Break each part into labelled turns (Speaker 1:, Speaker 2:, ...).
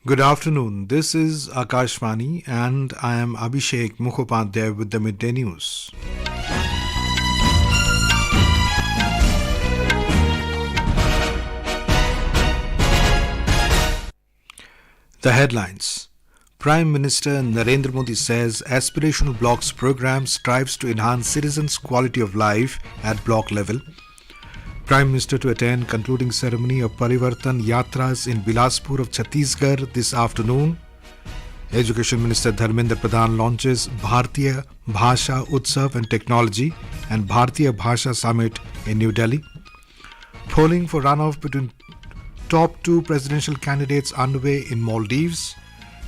Speaker 1: Good afternoon. This is Akashvani and I am Abhishek Mukhopadhyay with the Midday News. The headlines. Prime Minister Narendra Modi says Aspirational Blocks Programme strives to enhance citizens' quality of life at block level. Prime Minister to attend concluding ceremony of Parivartan Yatras in Bilaspur of Chhattisgarh this afternoon. Education Minister Dharmendra Pradhan launches Bharatiya, Bhasha, Utsav and Technology and Bharatiya Bhasha Summit in New Delhi. Polling for runoff between top two presidential candidates underway in Maldives.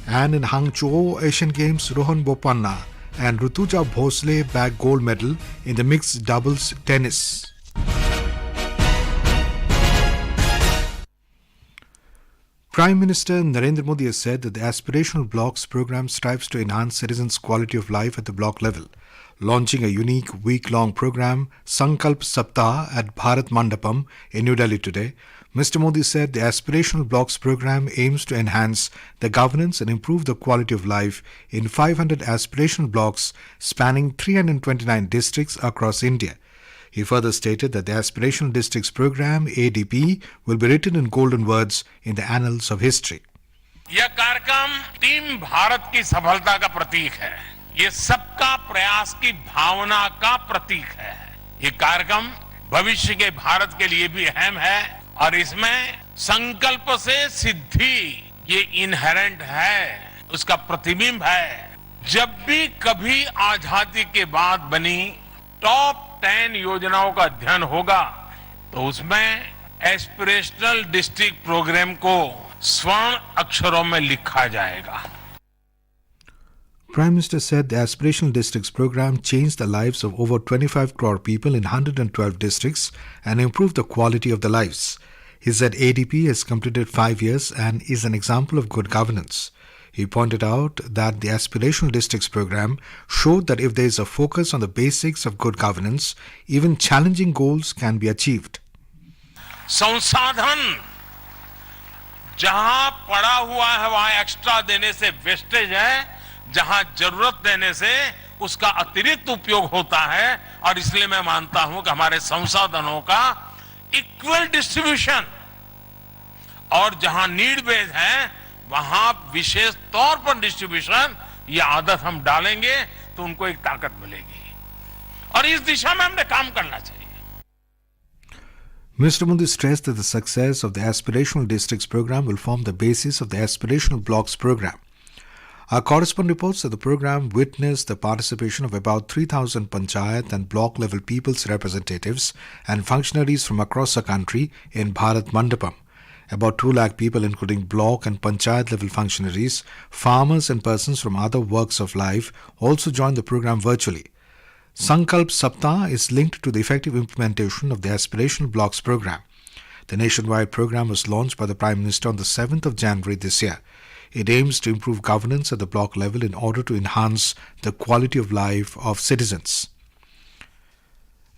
Speaker 1: And in Hangzhou Asian Games, Rohan Bopanna and Rutuja Bhosale bagged gold medal in the mixed doubles tennis. Prime Minister Narendra Modi has said that the Aspirational Blocks Programme strives to enhance citizens' quality of life at the block level, launching a unique week-long programme, Sankalp Saptah, at Bharat Mandapam in New Delhi today. Mr. Modi said the Aspirational Blocks Programme aims to enhance the governance and improve the quality of life in 500 aspirational blocks spanning 329 districts across India. He further stated that the Aspirational Districts Programme, ADP, will be written in golden words in the annals of history.
Speaker 2: यह कार्यक्रम team Bharat की सफलता का प्रतीक है। ये सबका प्रयास की भावना का प्रतीक है। ये कार्यक्रम भविष्य के भारत के लिए भी अहम है और इसमें संकल्प से सिद्धि ये इनहेरेंट है, उसका प्रतिबिंब है। जब भी कभी आजादी के बाद बनी टॉप 10 योजनाओं का अध्ययन होगा तो उसमें एस्पिरेशनल डिस्ट्रिक्ट प्रोग्राम को स्वर्ण अक्षरों में लिखा जाएगा.
Speaker 1: Prime Minister said the Aspirational Districts Programme changed the lives of over 25 crore people in 112 districts and improved the quality of their lives. He said ADP has completed 5 years and is an example of good governance. He pointed out that the Aspirational Districts Programme showed that if there is a focus on the basics of good governance, even challenging goals can be achieved.
Speaker 2: संसाधन जहां पड़ा हुआ है वहां extra देने से wastage है, जहां जरूरत देने से उसका अतिरिक्त उपयोग होता है और इसलिए मैं मानता हूं कि हमारे संसाधनों का इक्वल डिस्ट्रीब्यूशन और जहां नीड बेस्ड है वहां विशेष तौर पर डिस्ट्रीब्यूशन, ये आदत हम डालेंगे तो उनको एक ताकत मिलेगी और इस दिशा में हमने काम करना चाहिए.
Speaker 1: Mr. Modi stressed that the success of the Aspirational Districts Programme will form the basis of the Aspirational Blocks Programme. Our correspondent reports that the programme witnessed the participation of about 3,000 panchayat and block level people's representatives and functionaries from across the country in Bharat Mandapam. About 2 lakh people, including block and panchayat level functionaries, farmers and persons from other walks of life, also joined the programme virtually. Sankalp Saptah is linked to the effective implementation of the Aspirational Blocks Programme. The nationwide programme was launched by the Prime Minister on the 7th of January this year. It aims to improve governance at the block level in order to enhance the quality of life of citizens.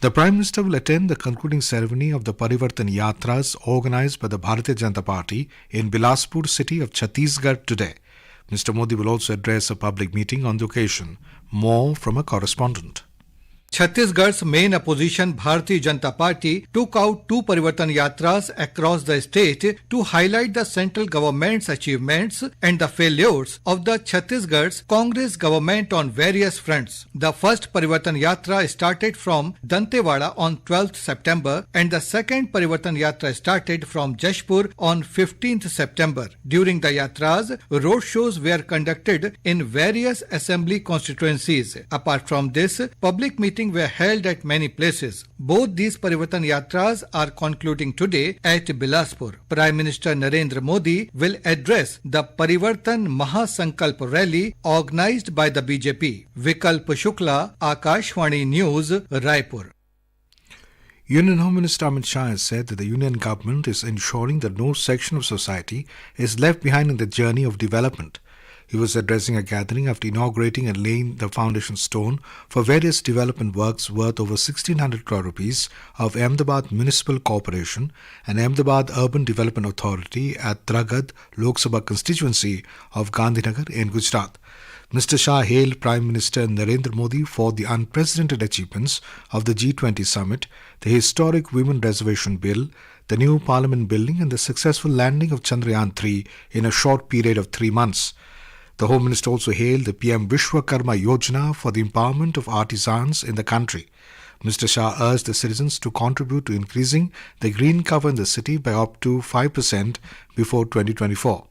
Speaker 1: The Prime Minister will attend the concluding ceremony of the Parivartan Yatras organized by the Bharatiya Janata Party in Bilaspur city of Chhattisgarh today. Mr. Modi will also address a public meeting on the occasion. More from a correspondent.
Speaker 3: Chhattisgarh's main opposition Bharatiya Janata Party took out 2 Parivartan Yatras across the state to highlight the central government's achievements and the failures of the Chhattisgarh's Congress government on various fronts. The first Parivartan Yatra started from Dantewada on 12th September and the second Parivartan Yatra started from Jashpur on 15th September. During the Yatras, road shows were conducted in various assembly constituencies. Apart from this, public meetings were held at many places. Both these Parivartan Yatras are concluding today at Bilaspur. Prime Minister Narendra Modi will address the Parivartan Mahasankalp rally organized by the BJP. Vikalp Shukla, Akashvani News, Raipur.
Speaker 1: Union Home Minister Amit Shah has said that the Union government is ensuring that no section of society is left behind in the journey of development. He was addressing a gathering after inaugurating and laying the foundation stone for various development works worth over 1,600 crore rupees of Ahmedabad Municipal Corporation and Ahmedabad Urban Development Authority at Tragad Lok Sabha constituency of Gandhinagar in Gujarat. Mr. Shah hailed Prime Minister Narendra Modi for the unprecedented achievements of the G20 summit, the historic Women Reservation Bill, the new Parliament building and the successful landing of Chandrayaan-3 in a short period of 3 months. The Home Minister also hailed the PM Vishwakarma Yojana for the empowerment of artisans in the country. Mr. Shah urged the citizens to contribute to increasing the green cover in the city by up to 5% before 2024.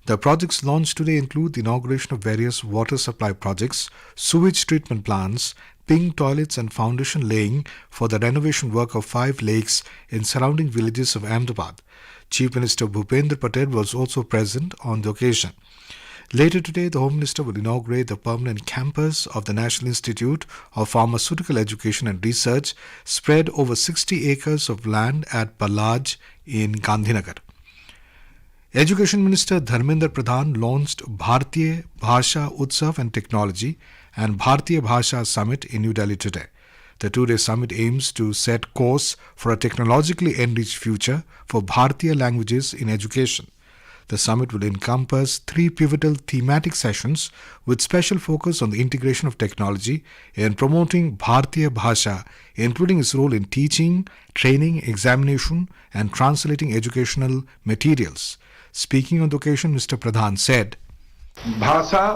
Speaker 1: The projects launched today include the inauguration of various water supply projects, sewage treatment plants, pink toilets and foundation laying for the renovation work of 5 lakes in surrounding villages of Ahmedabad. Chief Minister Bhupendra Patel was also present on the occasion. Later today, the Home Minister will inaugurate the permanent campus of the National Institute of Pharmaceutical Education and Research, spread over 60 acres of land at Palaj in Gandhinagar. Education Minister Dharmendra Pradhan launched Bharatiya, Bhasha, Utsav and Technology and Bharatiya Bhasha Summit in New Delhi today. The 2-day summit aims to set course for a technologically enriched future for Bharatiya languages in education. The summit will encompass 3 pivotal thematic sessions with special focus on the integration of technology in promoting Bharatiya Bhasha, including its role in teaching, training, examination and translating educational materials. Speaking on the occasion, Mr. Pradhan said,
Speaker 4: भाषा,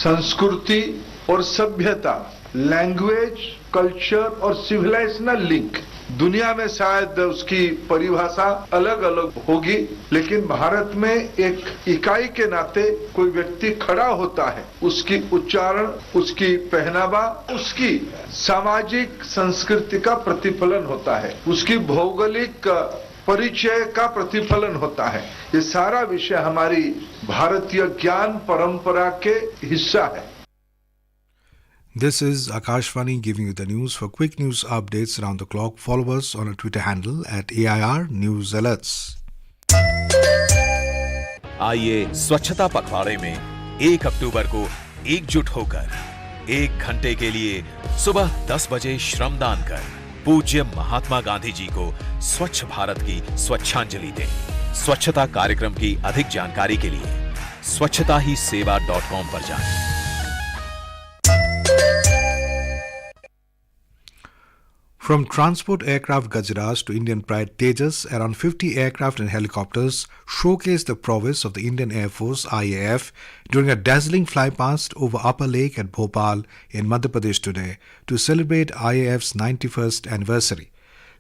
Speaker 4: संस्कृति और सभ्यता, language, culture और civilisational link दुनिया में शायद उसकी परिभाषा अलग अलग होगी, लेकिन भारत में एक इकाई के नाते कोई व्यक्ति खड़ा होता है, उसकी उच्चारण, उसकी पहनावा, उसकी सामाजिक संस्कृति का प्रतिफलन होता है, उसकी भौगोलिक परिचय का प्रतिफलन होता है। ये सारा विषय हमारी भारतीय ज्ञान परंपरा के हिस्सा है।
Speaker 1: This is Akashvani giving you the news. For quick news updates around the clock, follow us on our Twitter handle at AIR News Alerts.
Speaker 5: आइए स्वच्छता पखवाड़े में 1 अक्टूबर को एकजुट होकर 1 घंटे के लिए सुबह 10 बजे श्रमदान कर पूज्य महात्मा गांधी जी को स्वच्छ भारत की स्वच्छांजलि दें। स्वच्छता कार्यक्रम की अधिक जानकारी के लिए स्वच्छताहीसेवा.com पर जाएं।
Speaker 1: From transport aircraft Gajraj to Indian Pride Tejas, around 50 aircraft and helicopters showcased the prowess of the Indian Air Force IAF during a dazzling flypast over Upper Lake at Bhopal in Madhya Pradesh today to celebrate IAF's 91st anniversary.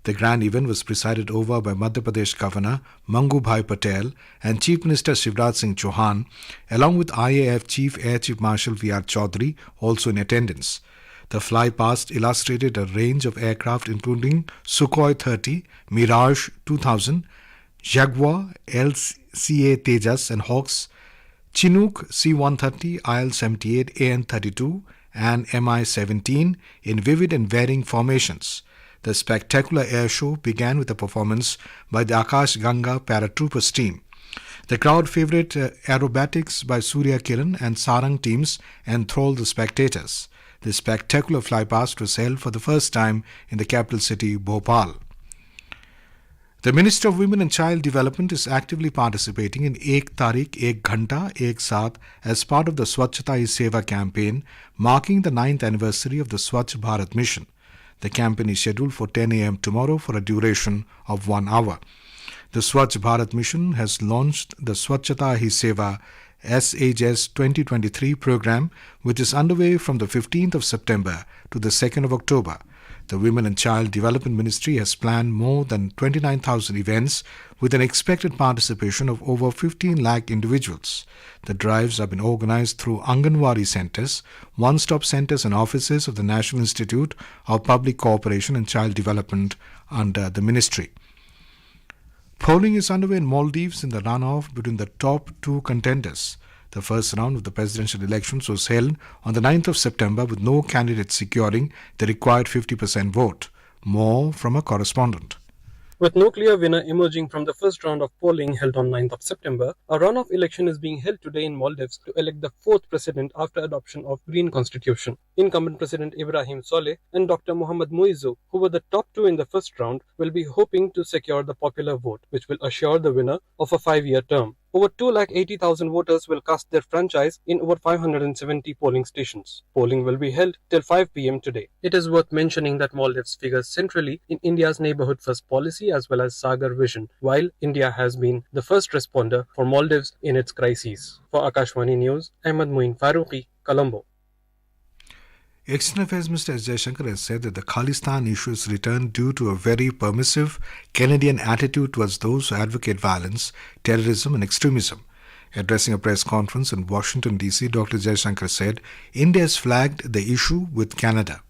Speaker 1: The grand event was presided over by Madhya Pradesh Governor Mangu Bhai Patel and Chief Minister Shivraj Singh Chauhan, along with IAF Chief Air Chief Marshal V.R. Chaudhary, also in attendance. The flypast illustrated a range of aircraft including Sukhoi 30, Mirage 2000, Jaguar, LCA Tejas and Hawks, Chinook C-130, IL-78, AN-32 and Mi-17 in vivid and varying formations. The spectacular air show began with a performance by the Akash Ganga paratroopers team. The crowd favorite aerobatics by Surya Kiran and Sarang teams enthralled the spectators. The spectacular flypast was held for the first time in the capital city, Bhopal. The Minister of Women and Child Development is actively participating in Ek Tarik, Ek Ghanta, Ek Saath as part of the Swachhata Hi Seva campaign, marking the 9th anniversary of the Swachh Bharat mission. The campaign is scheduled for 10 a.m. tomorrow for a duration of 1 hour. The Swachh Bharat mission has launched the Swachhata Hi Seva SHS 2023 program, which is underway from the 15th of September to the 2nd of October. The Women and Child Development Ministry has planned more than 29,000 events with an expected participation of over 15 lakh individuals. The drives have been organized through Anganwadi centers, one-stop centers and offices of the National Institute of Public Cooperation and Child Development under the ministry. Polling is underway in Maldives in the runoff between the top 2 contenders. The first round of the presidential elections was held on the 9th of September with no candidate securing the required 50% vote. More from a correspondent.
Speaker 6: With no clear winner emerging from the first round of polling held on 9th of September, a runoff election is being held today in Maldives to elect the fourth president after adoption of Green Constitution. Incumbent President Ibrahim Saleh and Dr. Mohammad Muizzu, who were the top two in the first round, will be hoping to secure the popular vote, which will assure the winner of a 5-year term. Over 280,000 voters will cast their franchise in over 570 polling stations. Polling will be held till 5 p.m. today. It is worth mentioning that Maldives figures centrally in India's Neighbourhood First policy as well as Sagar Vision, while India has been the first responder for Maldives in its crises. For Akashvani News, Ahmed Moin Faruqi, Colombo.
Speaker 1: External Affairs Minister S. Jaishankar has said that the Khalistan issue is returned due to a very permissive Canadian attitude towards those who advocate violence, terrorism and extremism. Addressing a press conference in Washington, D.C., Dr. Jaishankar said India has flagged the issue with Canada.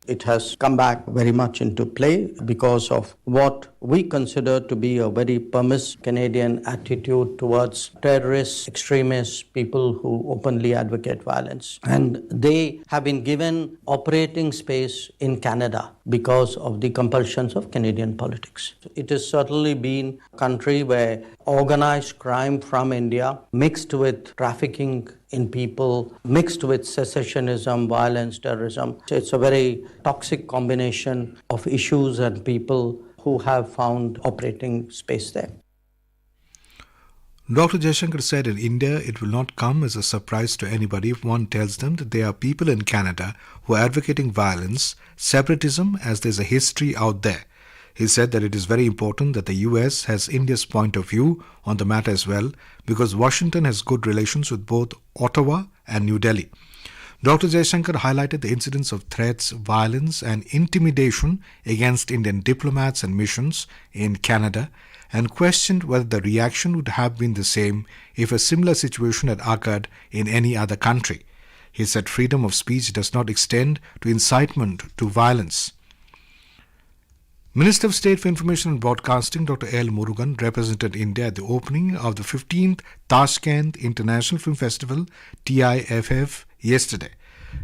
Speaker 7: It has come back very much into play because of what we consider to be a very permissive Canadian attitude towards terrorists, extremists, people who openly advocate violence. And they have been given operating space in Canada because of the compulsions of Canadian politics. It has certainly been a country where organized crime from India mixed with trafficking in people, mixed with secessionism, violence, terrorism. It's a very toxic combination of issues and people who have found operating space there.
Speaker 1: Dr. Jaishankar said in India, it will not come as a surprise to anybody if one tells them that there are people in Canada who are advocating violence, separatism, as there's a history out there. He said that it is very important that the US has India's point of view on the matter as well, because Washington has good relations with both Ottawa and New Delhi. Dr. Jaishankar highlighted the incidents of threats, violence and intimidation against Indian diplomats and missions in Canada and questioned whether the reaction would have been the same if a similar situation had occurred in any other country. He said freedom of speech does not extend to incitement to violence. Minister of State for Information and Broadcasting Dr. L. Murugan represented India at the opening of the 15th Tashkent International Film Festival TIFF yesterday.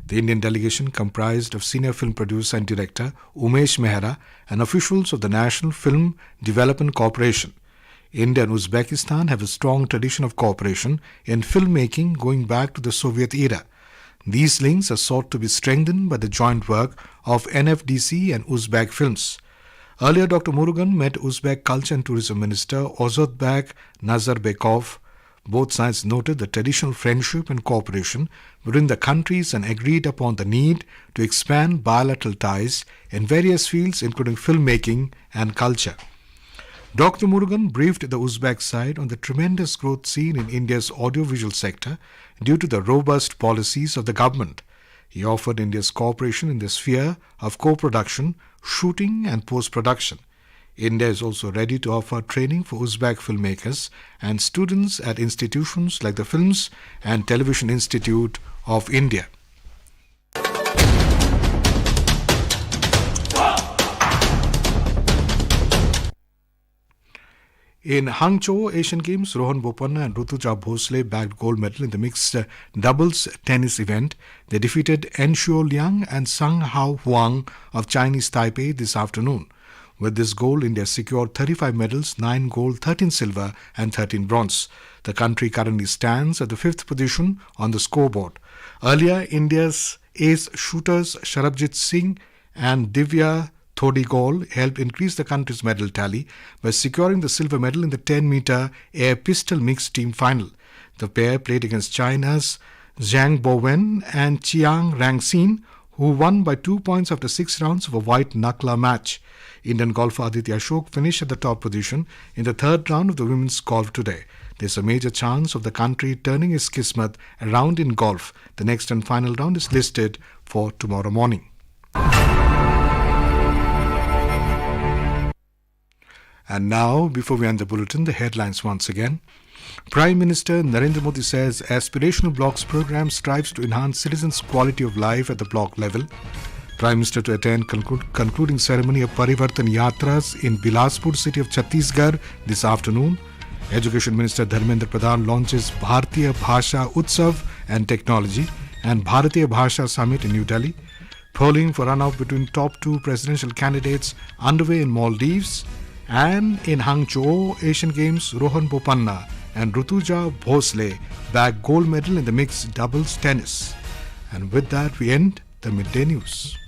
Speaker 1: The Indian delegation comprised of senior film producer and director Umesh Mehra and officials of the National Film Development Corporation. India and Uzbekistan have a strong tradition of cooperation in filmmaking going back to the Soviet era. These links are sought to be strengthened by the joint work of NFDC and Uzbek Films. Earlier, Dr. Murugan met Uzbek Culture and Tourism Minister Ozodbek Nazarbekov. Both sides noted the traditional friendship and cooperation between the countries and agreed upon the need to expand bilateral ties in various fields including filmmaking and culture. Dr. Murugan briefed the Uzbek side on the tremendous growth seen in India's audiovisual sector due to the robust policies of the government. He offered India's cooperation in the sphere of co-production, shooting and post-production. India is also ready to offer training for Uzbek filmmakers and students at institutions like the Films and Television Institute of India. In Hangzhou Asian Games, Rohan, Bopanna and Rutuja Bhosale bagged gold medal in the mixed doubles tennis event. They defeated Enshuo Liang and Sang Hao Huang of Chinese Taipei this afternoon. With this goal, India secured 35 medals, 9 gold, 13 silver and 13 bronze. The country currently stands at the 5th position on the scoreboard. Earlier, India's ace shooters Sharabjit Singh and Divya Thodigol helped increase the country's medal tally by securing the silver medal in the 10-meter air pistol mixed team final. The pair played against China's Zhang Bowen and Chiang Rangxin, who won by 2 points after 6 rounds of a white-knuckler match. Indian golfer Aditya Ashok finished at the top position in the 3rd round of the women's golf today. There's a major chance of the country turning its kismet around in golf. The next and final round is listed for tomorrow morning. And now, before we end the bulletin, the headlines once again. Prime Minister Narendra Modi says Aspirational Blocks Programme strives to enhance citizens' quality of life at the block level. Prime Minister to attend concluding ceremony of Parivartan Yatras in Bilaspur city of Chhattisgarh this afternoon. Education Minister Dharmendra Pradhan launches Bharatiya, Bhasha, Utsav and Technology and Bharatiya Bhasha Summit in New Delhi. Polling for runoff between top 2 presidential candidates underway in Maldives. And in Hangzhou Asian Games, Rohan Bopanna and Rutuja Bhosale bagged gold medal in the mixed doubles tennis. And with that, we end the midday news.